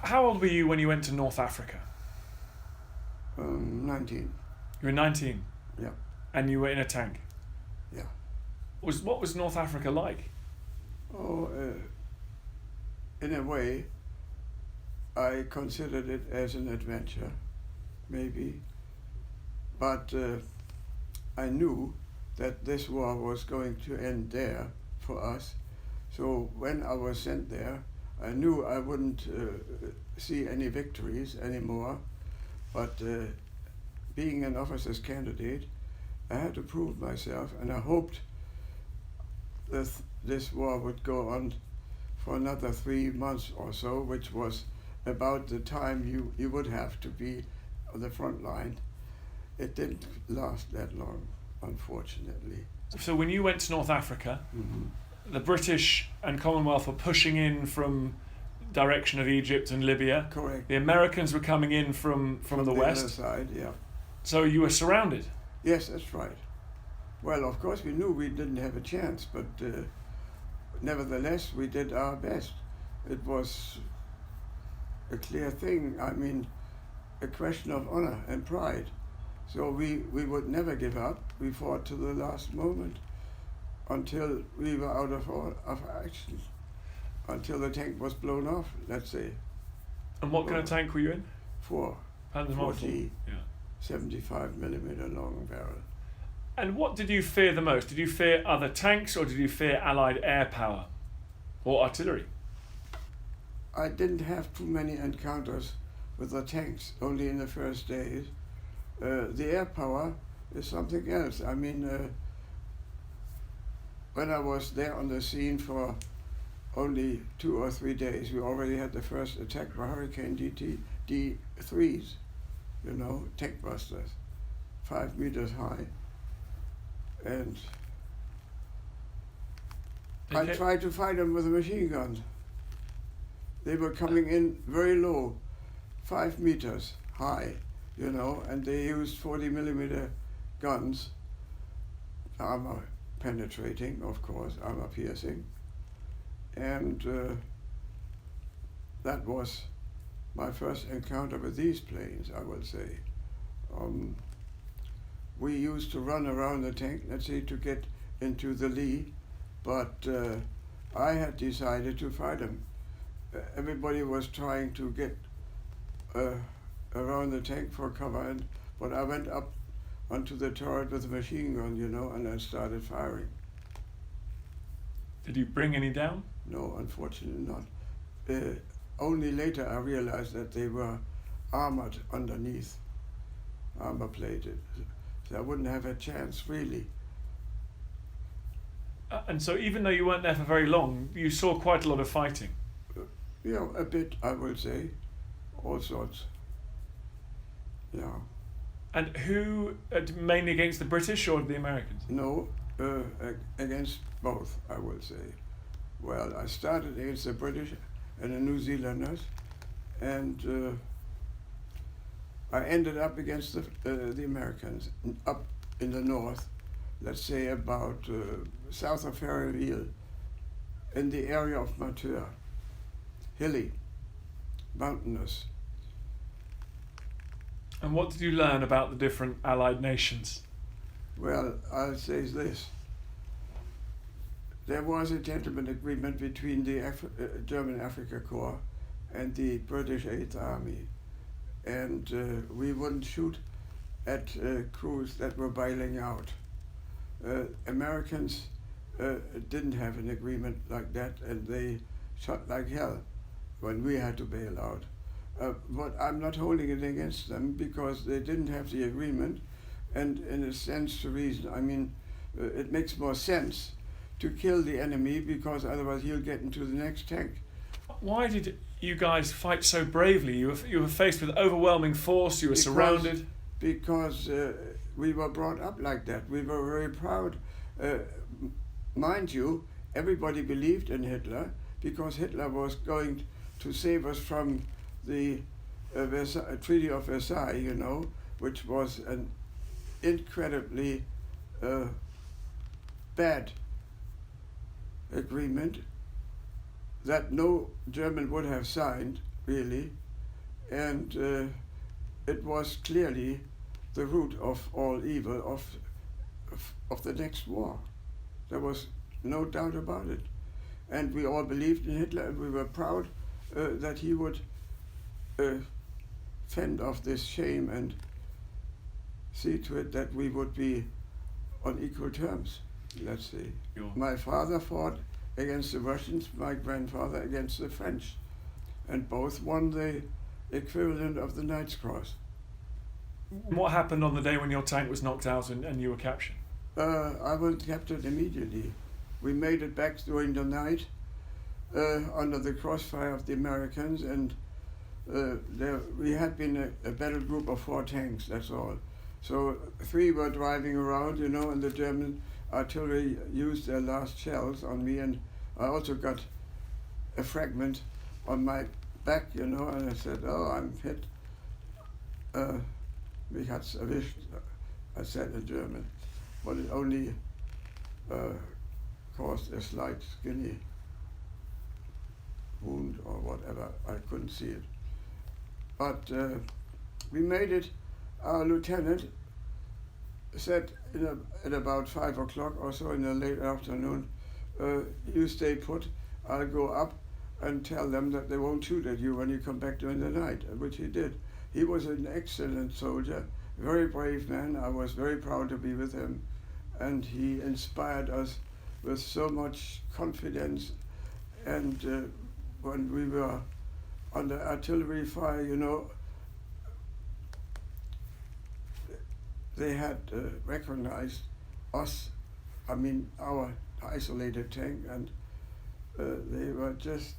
How old were you when you went to North Africa? 19. You were 19? Yeah. And you were in a tank? Yeah. What was North Africa like? Oh, in a way, I considered it as an adventure, maybe. But I knew that this war was going to end there for us. So when I was sent there, I knew I wouldn't see any victories anymore. But being an officer's candidate, I had to prove myself, and I hoped that this war would go on for another 3 months or so, which was about the time you would have to be on the front line. It didn't last that long, unfortunately. So when you went to North Africa, Mm-hmm. the British and Commonwealth were pushing in from direction of Egypt and Libya. Correct. The Americans were coming in from the west. Other side, yeah. So you were surrounded. Yes, that's right. Well, of course, we knew we didn't have a chance, but nevertheless, we did our best. It was a clear thing. I mean, a question of honor and pride. So we would never give up. We fought to the last moment until we were out of action, until the tank was blown off, let's say. And what kind of tank were you in? 4G, Yeah. 75 millimeter long barrel. And what did you fear the most? Did you fear other tanks, or did you fear Allied air power or artillery? I didn't have too many encounters with the tanks, only in the first days. The air power is something else. I mean, when I was there on the scene for only 2 or 3 days, we already had the first attack by Hurricane D3s, you know, tank busters, 5 meters high. And I tried to fight them with machine guns. They were coming in very low, 5 meters high, you know, and they used 40 millimeter guns, armor penetrating, of course, armor piercing. And that was my first encounter with these planes, I will say. We used to run around the tank, let's say, to get into the lee, but I had decided to fight them. Everybody was trying to get around the tank for cover, but I went up onto the turret with a machine gun, you know, and I started firing. Did you bring any down? No, unfortunately not. Only later I realized that they were armored underneath, armor plated. So I wouldn't have a chance, really. And so even though you weren't there for very long, you saw quite a lot of fighting? You know, a bit, I will say. All sorts. Yeah. And who, mainly against the British or the Americans? No, against both, I will say. Well, I started against the British and the New Zealanders, and I ended up against the Americans up in the north, let's say about south of Ferryville, in the area of Mateur, hilly, mountainous. And what did you learn about the different Allied nations? Well, I'll say this. There was a gentleman agreement between the German Afrika Korps and the British Eighth Army. And we wouldn't shoot at crews that were bailing out. Americans didn't have an agreement like that, and they shot like hell when we had to bail out. But I'm not holding it against them because they didn't have the agreement, and in a sense to reason. I mean, it makes more sense to kill the enemy because otherwise he'll get into the next tank. Why did you guys fight so bravely? You were faced with overwhelming force, you were surrounded. Because we were brought up like that. We were very proud. Mind you, everybody believed in Hitler because Hitler was going to save us from the Treaty of Versailles, you know, which was an incredibly bad agreement that no German would have signed really, and it was clearly the root of all evil of the next war. There was no doubt about it. And we all believed in Hitler, and we were proud that he would fend off this shame and see to it that we would be on equal terms, let's say. Sure. My father fought against the Russians, my grandfather against the French, and both won the equivalent of the Knight's Cross. What happened on the day when your tank was knocked out and you were captured? I was captured immediately. We made it back during the night under the crossfire of the Americans, and we had been a battle group of 4 tanks, that's all. So 3 were driving around, you know, and the German artillery used their last shells on me, and I also got a fragment on my back, you know, and I said, oh, I'm hit. Mich hat's erwischt, I said in German, but it only caused a slight skinny wound or whatever. I couldn't see it. But we made it. Our lieutenant said at about 5 o'clock or so in the late afternoon, you stay put, I'll go up and tell them that they won't shoot at you when you come back during the night, which he did. He was an excellent soldier, very brave man. I was very proud to be with him, and he inspired us with so much confidence. And when we were under artillery fire, you know, they had recognized us, I mean our isolated tank, and they were just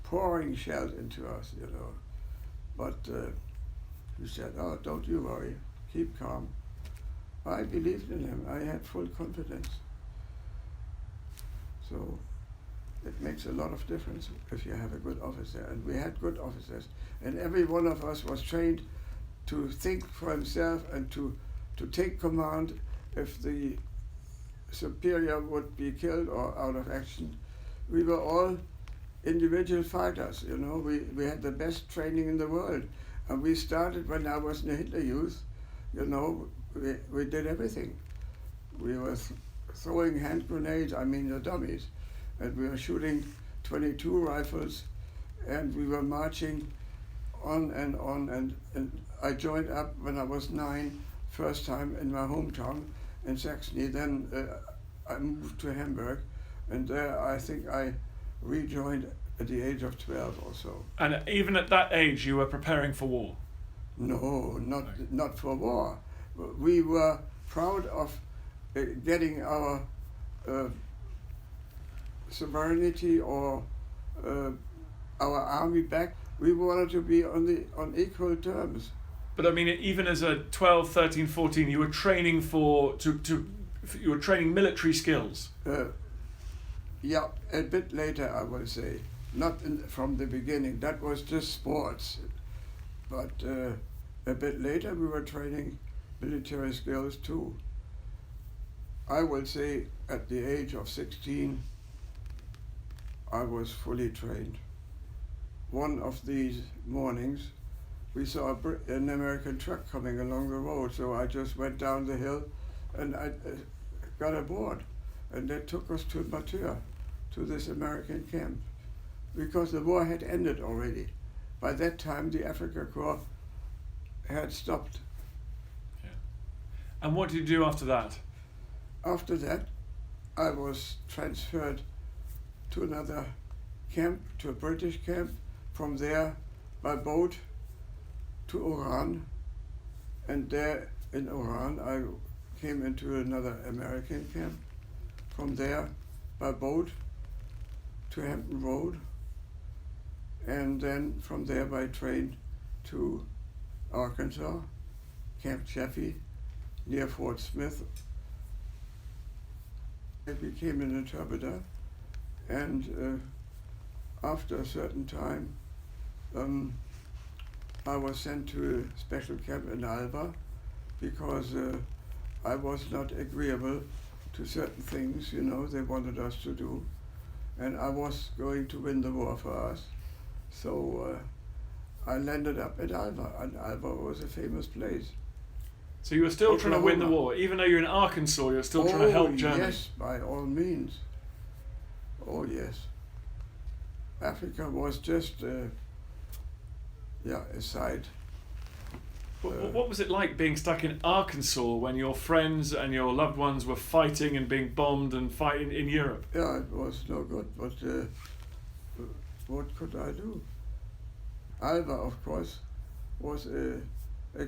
pouring shells into us, you know. But he said, oh, don't you worry, keep calm. I believed in him, I had full confidence. So it makes a lot of difference if you have a good officer, and we had good officers. And every one of us was trained to think for himself and to take command if the superior would be killed or out of action. We were all individual fighters, you know. We had the best training in the world. And we started when I was in the Hitler Youth, you know, we did everything. We were throwing hand grenades, I mean the dummies, and we were shooting 22 rifles, and we were marching on, and I joined up when I was 9, first time in my hometown in Saxony. Then I moved to Hamburg, and there I think I rejoined at the age of 12 or so. And even at that age, you were preparing for war? No, not for war. We were proud of getting our sovereignty or our army back. We wanted to be on equal terms. But I mean, even as a 12, 13, 14, you were training you were training military skills. Yeah, a bit later, I will say. Not from the beginning. That was just sports. But a bit later, we were training military skills too. I will say at the age of 16, I was fully trained. One of these mornings, we saw an American truck coming along the road, so I just went down the hill and I got aboard. And they took us to Mature, to this American camp, because the war had ended already. By that time, the Afrika Korps had stopped. Yeah. And what did you do after that? After that, I was transferred to another camp, to a British camp. From there, by boat to Oran, and there in Oran, I came into another American camp. From there, by boat to Hampton Road, and then from there by train to Arkansas, Camp Chaffee, near Fort Smith. I became an interpreter, and after a certain time, I was sent to a special camp in Alba because I was not agreeable to certain things, you know, they wanted us to do, and I was going to win the war for us. So I landed up at Alva, and Alva was a famous place. So you were still trying to win the Oklahoma. war, even though you're in Arkansas. You're still trying to help Germany. Yes, by all means. Oh yes. Africa was just a side. What was it like being stuck in Arkansas when your friends and your loved ones were fighting and being bombed and fighting in Europe? Yeah, it was no good, but what could I do? Alva, of course, was a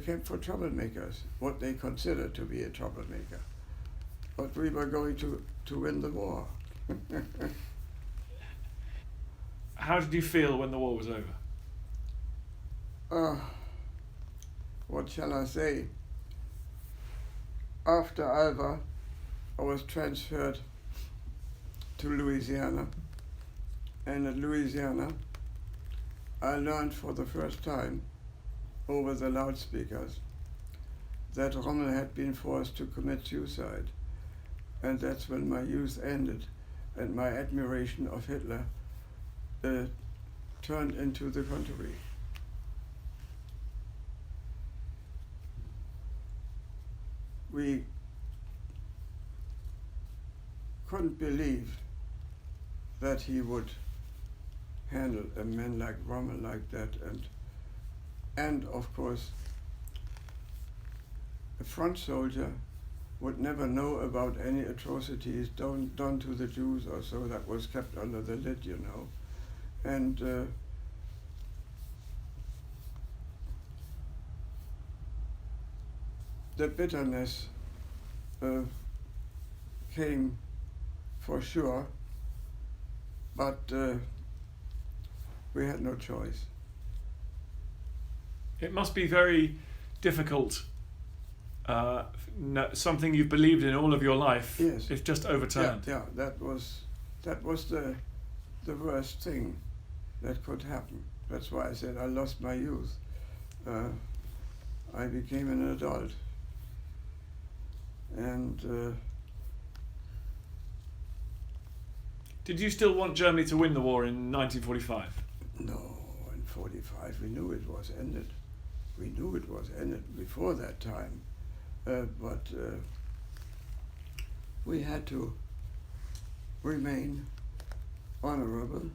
camp for troublemakers, what they considered to be a troublemaker. But we were going to win the war. How did you feel when the war was over? What shall I say? After Alva, I was transferred to Louisiana, and at Louisiana, I learned for the first time over the loudspeakers that Rommel had been forced to commit suicide, and that's when my youth ended, and my admiration of Hitler turned into the contrary. We couldn't believe that he would handle a man like Rommel like that, and of course a front soldier would never know about any atrocities done to the Jews or so. That was kept under the lid, you know. And the bitterness came for sure, but we had no choice. It must be very difficult. Something you've believed in all of your life, yes, is just overturned. Yeah, that was the worst thing that could happen. That's why I said I lost my youth. I became an adult, and Did you still want Germany to win the war in 1945? no, in 45 we knew it was ended. We knew it was ended before that time, but we had to remain honorable,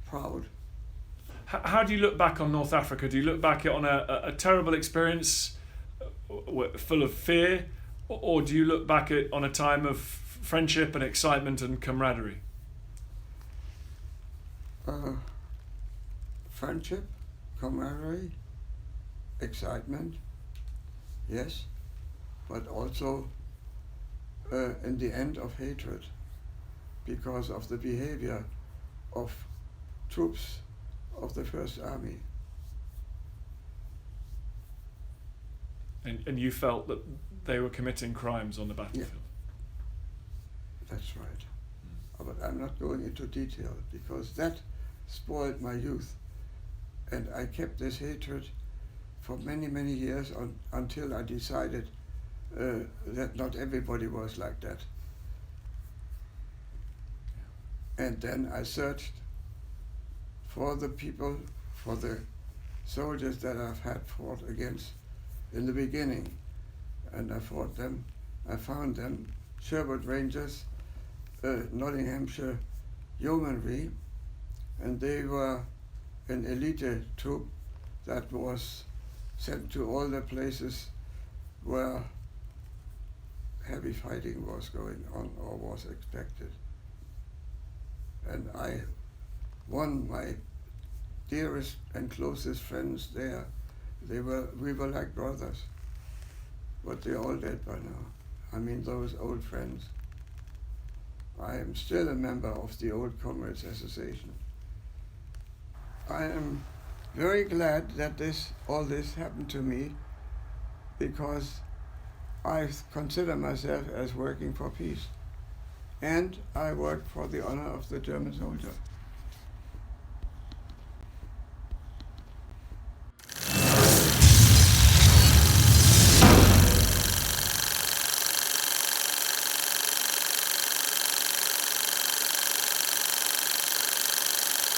proud. How do you look back on North Africa? Do you look back on a terrible experience full of fear, or do you look back on a time of friendship and excitement and camaraderie? Friendship, camaraderie, excitement, yes, but also in the end of hatred because of the behavior of troops of the First Army. And you felt that they were committing crimes on the battlefield? Yeah. That's right. But I'm not going into detail because that spoiled my youth, and I kept this hatred for many, many years until I decided that not everybody was like that. And then I searched for the people, for the soldiers that I've had fought against in the beginning, and I fought them. I found them, Sherwood Rangers, Nottinghamshire Yeomanry, and they were an elite troop that was sent to all the places where heavy fighting was going on or was expected. And I won my dearest and closest friends there. We were like brothers, but they're all dead by now. I mean, those old friends. I am still a member of the Old Comrades Association. I am very glad that all this happened to me, because I consider myself as working for peace, and I work for the honor of the German soldier.